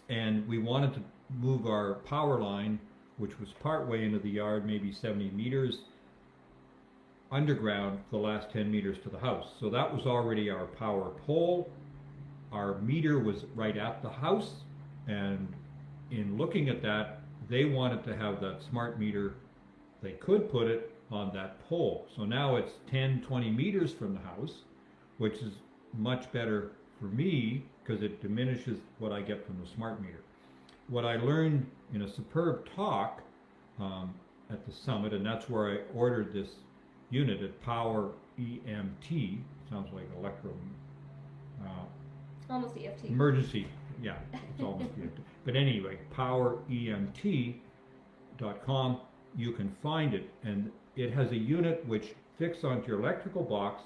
and we wanted to move our power line, which was partway into the yard, maybe 70 meters underground, the last 10 meters to the house. So that was already our power pole. Our meter was right at the house, and in looking at that, they wanted to have that smart meter. They could put it on that pole. So now it's 10, 20 meters from the house, which is much better for me because it diminishes what I get from the smart meter. What I learned in a superb talk at the summit, and that's where I ordered this unit at Power EMT, sounds like electro, almost EFT. Emergency, yeah, it's almost EFT. But anyway, poweremt.com, you can find it, and it has a unit which fixes onto your electrical box,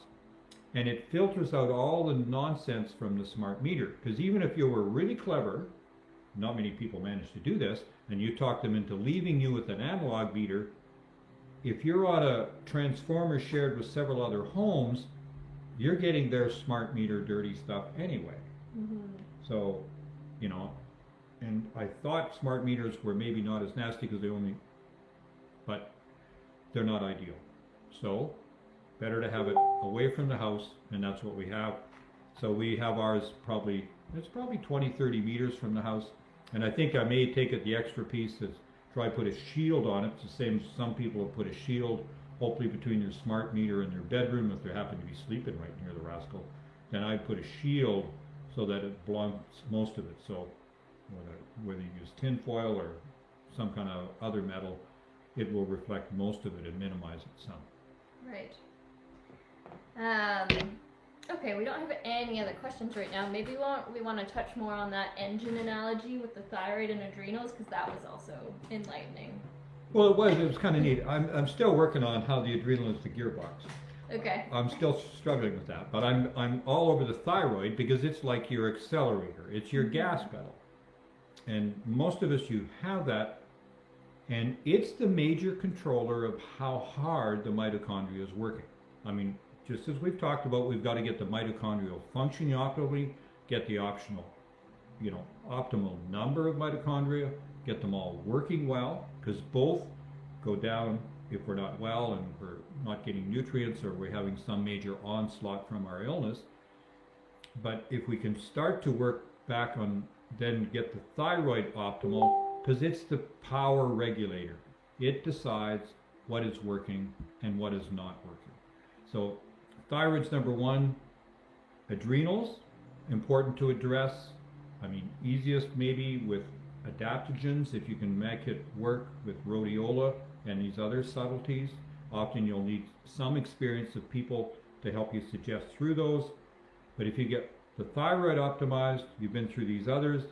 and it filters out all the nonsense from the smart meter. Because even if you were really clever, not many people manage to do this, and you talk them into leaving you with an analog meter, if you're on a transformer shared with several other homes, you're getting their smart meter dirty stuff anyway. Mm-hmm. So, and I thought smart meters were maybe not as nasty because they only they're not ideal. So better to have it away from the house, and that's what we have. So we have ours it's probably 20-30 meters from the house, and I think I may take it the extra piece is try put a shield on it. It's the same as some people have put a shield, hopefully between their smart meter and their bedroom if they happen to be sleeping right near the rascal. Then I put a shield so that it blocks most of it. So whether you use tin foil or some kind of other metal, it will reflect most of it and minimize it some. Right. Okay, we don't have any other questions right now. Maybe we want to touch more on that engine analogy with the thyroid and adrenals, because that was also enlightening. Well, it was kind of neat. I'm still working on how the adrenal is the gearbox. Okay. I'm still struggling with that, but I'm all over the thyroid because it's like your accelerator. It's your gas pedal. And most of us, you have that, and it's the major controller of how hard the mitochondria is working. I mean, just as we've talked about, we've got to get the mitochondrial functioning optimally, get the optimal number of mitochondria, get them all working well, because both go down if we're not well and we're not getting nutrients or we're having some major onslaught from our illness. But if we can start to work back on, then get the thyroid optimal, because it's the power regulator. It decides what is working and what is not working. So thyroid's number one. Adrenals, important to address. I mean, easiest maybe with adaptogens, if you can make it work with rhodiola and these other subtleties. Often you'll need some experience of people to help you suggest through those. But if you get the thyroid optimized, you've been through these others,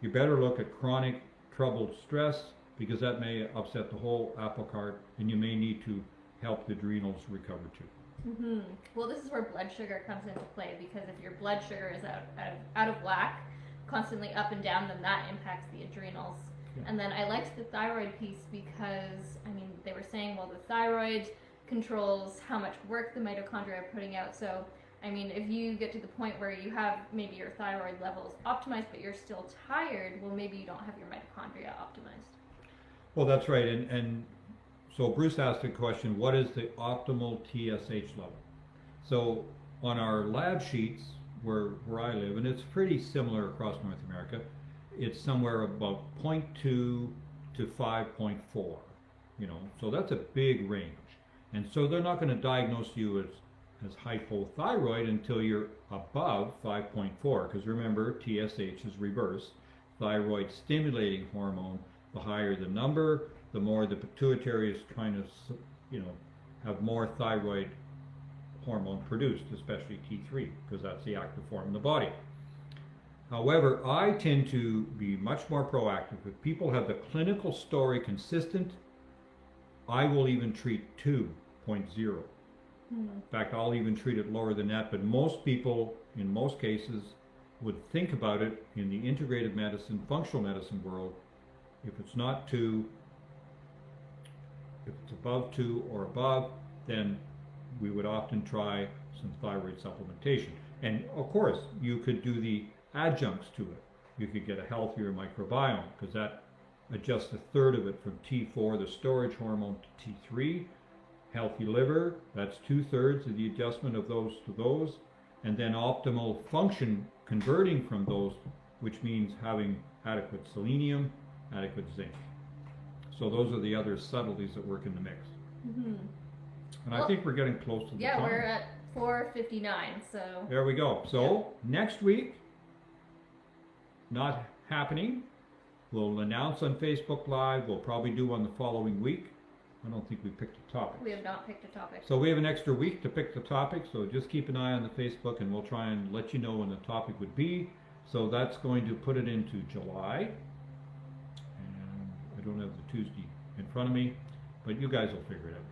you better look at chronic troubled stress, because that may upset the whole apple cart, and you may need to help the adrenals recover too. Mm-hmm. Well, this is where blood sugar comes into play, because if your blood sugar is out of whack, constantly up and down, then that impacts the adrenals. Yeah. And then I liked the thyroid piece because, I mean, they were saying, well, the thyroid controls how much work the mitochondria are putting out. So, I mean, if you get to the point where you have maybe your thyroid levels optimized, but you're still tired, well, maybe you don't have your mitochondria optimized. Well, that's right. And so Bruce asked a question, what is the optimal TSH level? So on our lab sheets where I live, and it's pretty similar across North America, it's somewhere about 0.2 to 5.4, so that's a big range. And so they're not going to diagnose you as hypothyroid until you're above 5.4, because remember, TSH is reverse. Thyroid stimulating hormone, the higher the number, the more the pituitary is kind of, have more thyroid hormone produced, especially T3, because that's the active form in the body. However, I tend to be much more proactive. If people have the clinical story consistent, I will even treat 2.0. In fact, I'll even treat it lower than that, but most people, in most cases, would think about it in the integrative medicine, functional medicine world. If it's not 2, if it's above 2 or above, then we would often try some thyroid supplementation. And of course, you could do the adjuncts to it. You could get a healthier microbiome, because that adjusts a third of it from T4, the storage hormone, to T3. Healthy liver, that's 2/3 of the adjustment of those to those. And then optimal function converting from those, which means having adequate selenium, adequate zinc. So those are the other subtleties that work in the mix. Mm-hmm. And I think we're getting close to the time. Yeah, we're at 4:59, so... There we go. So next week, not happening. We'll announce on Facebook Live. We'll probably do one the following week. I don't think we picked a topic. We have not picked a topic. So we have an extra week to pick the topic, so just keep an eye on the Facebook and we'll try and let you know when the topic would be. So that's going to put it into July. And I don't have the Tuesday in front of me, but you guys will figure it out.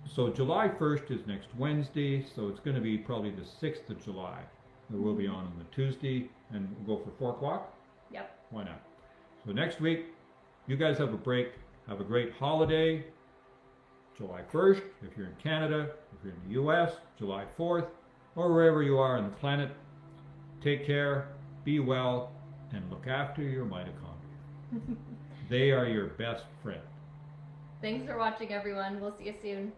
So July 1st is next Wednesday, so it's going to be probably the 6th of July. We'll be on the Tuesday, and we'll go for 4 o'clock? Yep. Why not? So next week, you guys have a break. Have a great holiday. July 1st, if you're in Canada, if you're in the US, July 4th, or wherever you are on the planet. Take care, be well, and look after your mitochondria. They are your best friend. Thanks for watching, everyone. We'll see you soon.